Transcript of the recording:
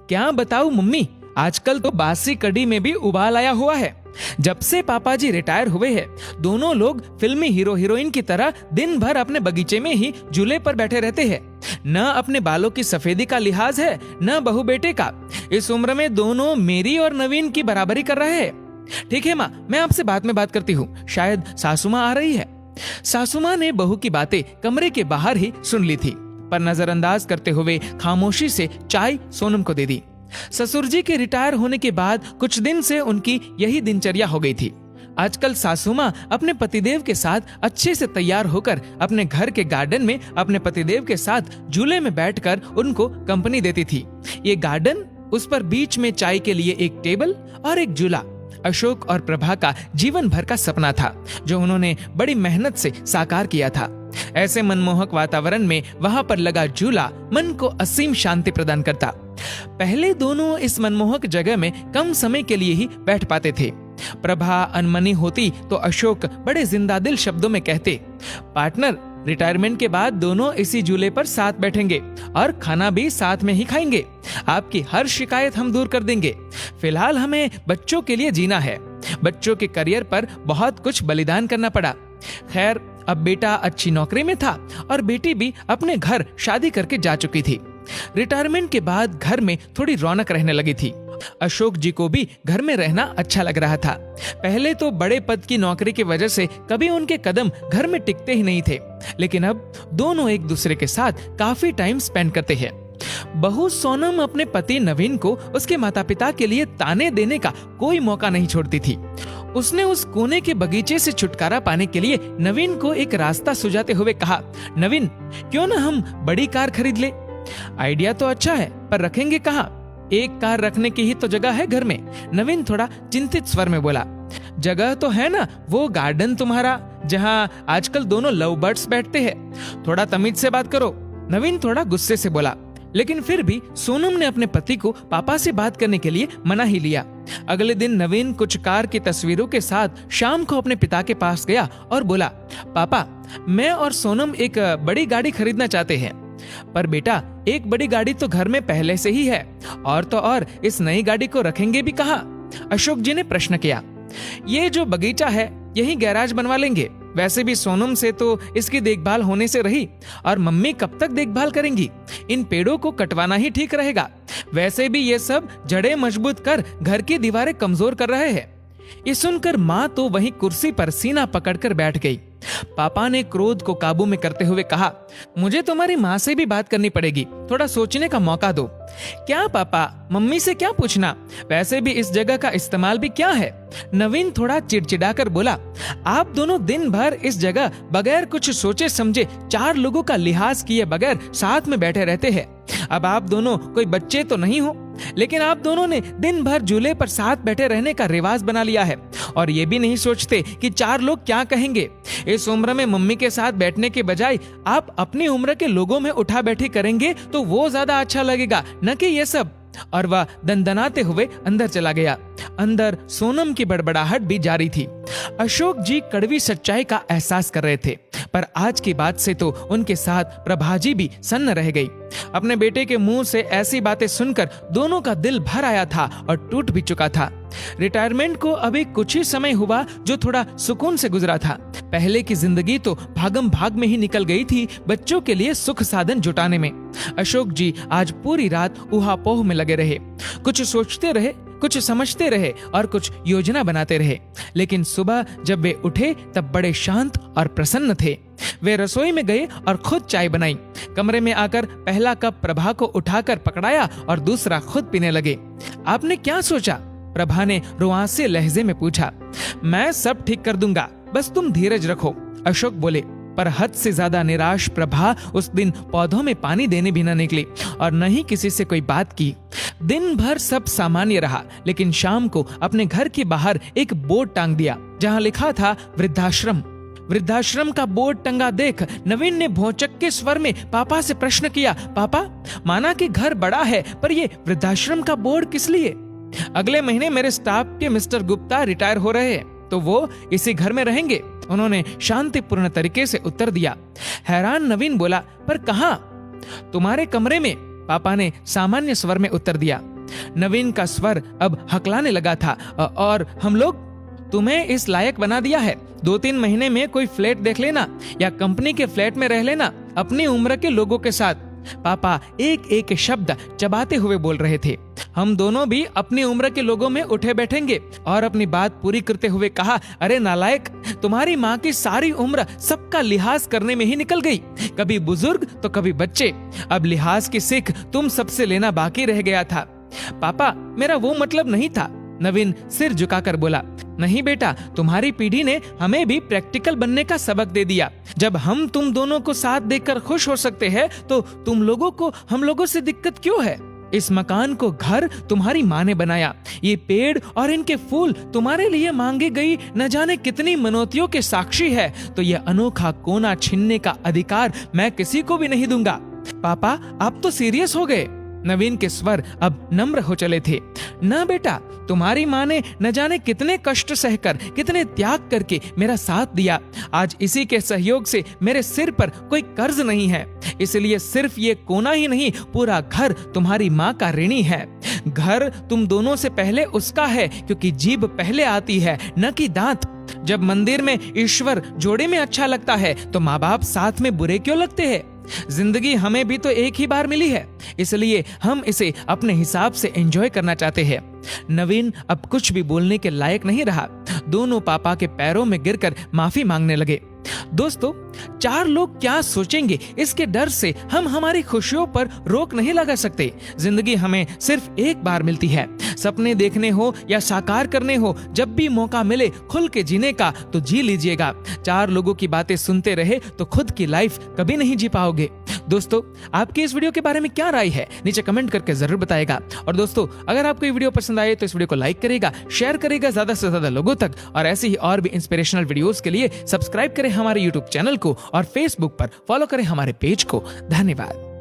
क्या बताऊं मम्मी, आजकल तो बासी कड़ी में भी उबाल आया हुआ है। जब से पापा जी रिटायर हुए हैं, दोनों लोग फिल्मी हीरो हीरोइन की तरह दिन भर अपने बगीचे में ही झूले पर बैठे रहते हैं। न अपने बालों की सफेदी का लिहाज है, न बहू बेटे का। इस उम्र में दोनों मेरी और नवीन की बराबरी कर रहे हैं। ठीक है माँ, मैं आपसे बाद में बात करती हूँ, शायद सासू माँ आ रही है। सासू माँ ने बहू की बातें कमरे के बाहर ही सुन ली थी, पर नजरअंदाज करते हुए खामोशी से चाय सोनम को दे दी। ससुर जी के रिटायर होने के बाद कुछ दिन से उनकी यही दिनचर्या हो गई थी। आजकल सासू माँ अपने पतिदेव के साथ अच्छे से तैयार होकर अपने घर के गार्डन में अपने पतिदेव के साथ झूले में बैठकर उनको कंपनी देती थी। ये गार्डन, उस पर बीच में चाय के लिए एक टेबल और एक झूला, अशोक और प्रभा का जीवन भर का सपना था, जो उन्होंने बड़ी मेहनत से साकार किया था। ऐसे मनमोहक वातावरण में वहां पर लगा झूला मन को असीम शांति प्रदान करता। पहले दोनों इस मनमोहक जगह में कम समय के लिए ही बैठ पाते थे। प्रभा अनमनी होती तो अशोक बड़े जिंदादिल शब्दों में कहते, पार्टनर, रिटायरमेंट के बाद दोनों इसी झूले पर साथ बैठेंगे और खाना भी साथ में ही खाएंगे। आपकी हर शिकायत हम दूर कर देंगे। फिलहाल हमें बच्चों के लिए जीना है। बच्चों के करियर पर बहुत कुछ बलिदान करना पड़ा। खैर, अब बेटा अच्छी नौकरी में था और बेटी भी अपने घर शादी करके जा चुकी थी। रिटायरमेंट के बाद घर में थोड़ी रौनक रहने लगी थी। अशोक जी को भी घर में रहना अच्छा लग रहा था। पहले तो बड़े पद की नौकरी की वजह से कभी उनके कदम घर में टिकते ही नहीं थे, लेकिन अब दोनों एक दूसरे के साथ काफी टाइम स्पेंड करते हैं। बहू सोनम अपने पति नवीन को उसके माता पिता के लिए ताने देने का कोई मौका नहीं छोड़ती थी। उसने उस कोने के बगीचे से छुटकारा पाने के लिए नवीन को एक रास्ता सुझाते हुए कहा, नवीन, क्यों ना हम बड़ी कार खरीद ले? आइडिया तो अच्छा है, पर रखेंगे कहाँ? एक कार रखने की ही तो जगह है घर में। नवीन थोड़ा चिंतित स्वर में बोला, जगह तो है ना, वो गार्डन तुम्हारा जहाँ आजकल दोनों लव बर्ड्स बैठते हैं। थोड़ा तमीज से बात करो। नवीन थोड़ा गुस्से से बोला, लेकिन फिर भी सोनम ने अपने पति को पापा से बात करने के लिए मना ही लिया। अगले दिन नवीन कुछ कार की तस्वीरों के साथ शाम को अपने पिता के पास गया और बोला, पापा, मैं और सोनम एक बड़ी गाड़ी खरीदना चाहते हैं। पर बेटा, एक बड़ी गाड़ी तो घर में पहले से ही है, और तो और इस नई गाड़ी को रखेंगे भी कहाँ? अशोक जी ने प्रश्न किया। ये जो बगीचा है, यही गैराज बनवा लेंगे। वैसे भी सोनम से तो इसकी देखभाल होने से रही, और मम्मी कब तक देखभाल करेंगी? इन पेड़ों को कटवाना ही ठीक रहेगा। वैसे भी ये सब जड़ें मजबूत कर घर की दीवारें कमजोर कर रहे हैं। ये सुनकर माँ तो वहीं कुर्सी पर सीना पकड़कर बैठ गई। पापा ने क्रोध को काबू में करते हुए कहा, मुझे तुम्हारी माँ से भी बात करनी पड़ेगी, थोड़ा सोचने का मौका दो। क्या पापा, मम्मी से क्या पूछना? वैसे भी इस जगह का इस्तेमाल भी क्या है? नवीन थोड़ा चिड़चिड़ाकर बोला, आप दोनों दिन भर इस जगह बगैर कुछ सोचे समझे 4 लोगों का लिहाज किए बगैर साथ में बैठे रहते हैं। अब आप दोनों कोई बच्चे तो नहीं हो, लेकिन आप दोनों ने दिन भर झूले पर साथ बैठे रहने का रिवाज बना लिया है, और ये भी नहीं सोचते कि 4 लोग क्या कहेंगे। इस उम्र में मम्मी के साथ बैठने के बजाय आप अपनी उम्र के लोगों में उठा बैठी करेंगे तो वो ज्यादा अच्छा लगेगा, न कि ये सब। और वह दंदनाते हुए अंदर चला गया। अंदर सोनम की बड़बड़ाहट भी जारी थी। अशोक जी कड़वी सच्चाई का एहसास कर रहे थे, पर आज की बात से तो उनके साथ प्रभाजी भी सन्न रह गई। अपने बेटे के मुंह से ऐसी बातें सुनकर दोनों का दिल भर आया था और टूट भी चुका था। रिटायरमेंट को अभी कुछ ही समय हुआ जो थोड़ा सुकून से गुजरा था। पहले की जिंदगी तो भागम भाग में ही निकल गई थी बच्चों के लिए सुख साधन जुटाने में। अशोक जी आज पूरी रात ऊहापोह में लगे रहे, कुछ सोचते रहे, कुछ समझते रहे और कुछ योजना बनाते रहे। लेकिन सुबह जब वे उठे तब बड़े शांत और प्रसन्न थे। वे रसोई में गए और खुद चाय बनाई। कमरे में आकर पहला कप प्रभा को उठाकर पकड़ाया और दूसरा खुद पीने लगे। आपने क्या सोचा? प्रभा ने रुआंसे लहजे में पूछा। मैं सब ठीक कर दूंगा, बस तुम धीरज रखो, अशोक बोले। पर हद से ज्यादा निराश प्रभा उस दिन पौधों में पानी देने भी न निकली और न ही किसी से कोई बात की। दिन भर सब सामान्य रहा, लेकिन शाम को अपने घर के बाहर एक बोर्ड टांग दिया जहां लिखा था वृद्धाश्रम। वृद्धाश्रम का बोर्ड टंगा देख नवीन ने भौचक के स्वर में पापा से प्रश्न किया, पापा, माना कि घर बड़ा है, पर ये वृद्धाश्रम का बोर्ड किस लिए? अगले महीने मेरे स्टाफ के मिस्टर गुप्ता रिटायर हो रहे हैं, तो वो इसी घर में रहेंगे, उन्होंने शांतिपूर्ण तरीके से उत्तर दिया। हैरान नवीन बोला, पर कहाँ? तुम्हारे कमरे में, पापा ने सामान्य स्वर में उत्तर दिया। नवीन का स्वर अब हकलाने लगा था। और हम लोग तुम्हें इस लायक बना दिया है। 2-3 महीने में कोई फ्लैट देख लेना या कंपनी के फ्लैट में रह लेना अपनी उम्र के लोगों के साथ। पापा एक एक शब्द चबाते हुए बोल रहे थे। हम दोनों भी अपनी उम्र के लोगों में उठे बैठेंगे और अपनी बात पूरी करते हुए कहा, अरे नालायक, तुम्हारी माँ की सारी उम्र सबका लिहाज करने में ही निकल गई, कभी बुजुर्ग तो कभी बच्चे। अब लिहाज की सीख तुम सबसे लेना बाकी रह गया था। पापा, मेरा वो मतलब नहीं था। नवीन सिर झुकाकर बोला, नहीं बेटा, तुम्हारी पीढ़ी ने हमें भी प्रैक्टिकल बनने का सबक दे दिया। जब हम तुम दोनों को साथ देखकर खुश हो सकते हैं तो तुम लोगों को हम लोगों से दिक्कत क्यों है? इस मकान को घर तुम्हारी माँ ने बनाया। ये पेड़ और इनके फूल तुम्हारे लिए मांगी गई न जाने कितनी मनौतियों के साक्षी है। तो यह अनोखा कोना छीनने का अधिकार मैं किसी को भी नहीं दूंगा। पापा, आप तो सीरियस हो गए। नवीन के स्वर अब नम्र हो चले थे। न बेटा, तुम्हारी माँ ने न जाने कितने कष्ट सहकर, कितने त्याग करके मेरा साथ दिया। आज इसी के सहयोग से मेरे सिर पर कोई कर्ज नहीं है। इसलिए सिर्फ ये कोना ही नहीं, पूरा घर तुम्हारी माँ का ऋणी है। घर तुम दोनों से पहले उसका है, क्योंकि जीभ पहले आती है, न कि दांत। जब मंदिर में ईश्वर जोड़े में अच्छा लगता है तो माँ बाप साथ में बुरे क्यों लगते हैं? जिंदगी हमें भी तो एक ही बार मिली है, इसलिए हम इसे अपने हिसाब से एंजॉय करना चाहते हैं। नवीन अब कुछ भी बोलने के लायक नहीं रहा। दोनों पापा के पैरों में गिरकर माफी मांगने लगे। दोस्तों, 4 लोग क्या सोचेंगे इसके डर से हम हमारी खुशियों पर रोक नहीं लगा सकते। जिंदगी हमें सिर्फ एक बार मिलती है। सपने देखने हो या साकार करने हो, जब भी मौका मिले खुल के जीने का तो जी लीजिएगा। 4 लोगों की बातें सुनते रहे तो खुद की लाइफ कभी नहीं जी पाओगे। दोस्तों, आपकी इस वीडियो के बारे में क्या राय है नीचे कमेंट करके जरूर बताएगा। और दोस्तों, अगर आपको ये वीडियो पसंद आए तो इस वीडियो को लाइक करेगा, शेयर करेगा ज्यादा से ज्यादा लोगों तक। और ऐसे ही और भी इंस्पिरेशनल वीडियोस के लिए सब्सक्राइब करें हमारे यूट्यूब चैनल को और फेसबुक पर फॉलो करें हमारे पेज को। धन्यवाद।